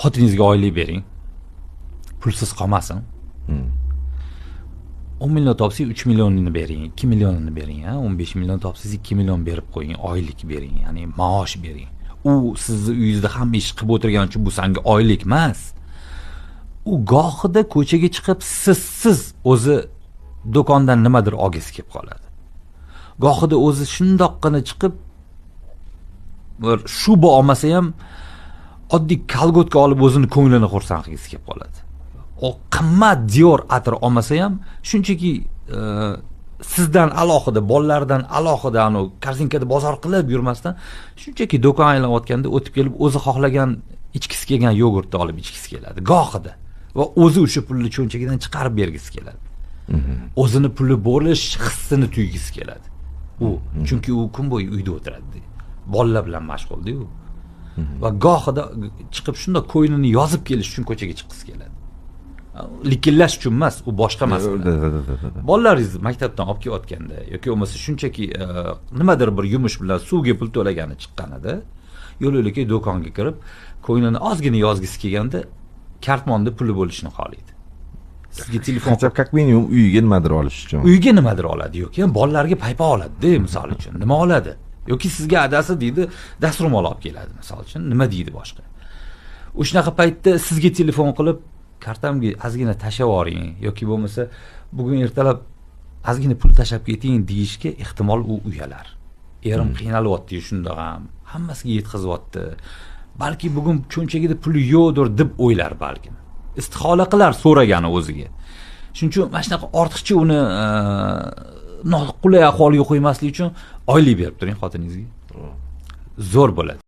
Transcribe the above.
xotiningizga oylik bering. Pulsiz qolmasin. 10 million topsangiz 3 millionini bering, 2 millionini bering, 15 million topsangiz 2 million berib qo'ying, oylik bering, ya'ni maosh bering. U sizni uyingizda hamma ish qilib o'tirgani uchun bu senga oylik emas. U gohida ko'chaga chiqib siz o'zi do'kondan nimadir olgisi kelib qoladi. Gohida o'zi shundoqqina chiqib bir shuba olmasa ham oddiy kalgotka olib o'zini ko'nglini xursand qilgisi kelib qoladi. O qimmat Dior atir olmasa ham shunchaki sizdan alohida, bolalardan alohida anu korzinkada bozor qilib yurmasdan shunchaki do'kon aylanayotganda o'tib kelib o'zi xohlagan ichkisi kelgan yogurtni olib ichkisi keladi gohida va o'zi o'sha pulni cho'nchagidan chiqarib bergisi keladi. O'zini puli bo'lish hissini tuygisi keladi. Chunki u kun bo'yi uyda o'tiradi. Bolalar bilan mashg'uldi-yu. Va gohida chiqib shunda ko'ynini yozib kelish uchun ko'chaga chiqqisi keladi. Likillash uchun emas, u boshqa masala. Bolalaringiz maktabdan olib kelayotganda yoki bo'lmasa shunchaki nimadir bir yumush bilan suvga pul to'lagani chiqqanida, yo'l-yo'lakay do'konga kirib, ko'ynini ozgina yozgisi kelganda kartmonda puli bo'lishini xohlaydi. Sizga telefon qilib как minimum uyiga nimadir olish uchun. Uyiga nimadir oladi yoki bolalarga paypoq oladi-da, misol uchun. Nima oladi? Yoki sizga adasi deydi, dastro'mol olib keladi, misol uchun. Nima deydi boshqa? O'shanaqa paytda sizga telefon qilib kartamga ozgina tashlab yuboring yoki bo'lmasa bugun ertalab ozgina pul tashlab keting deyishga ehtimol u uyalar. Erim qiynalyapti shunda ham, hammasiga yetkazyapti. Balki bugun cho'nchagida puli yo'qdir deb o'ylar balki. Istihola qilar so'ragani o'ziga. Shuning uchun mana shunaqa ortiqcha uni noqulay ahvolga qo'ymaslik uchun oylik berib turing xotiningizga. Zo'r bo'ladi.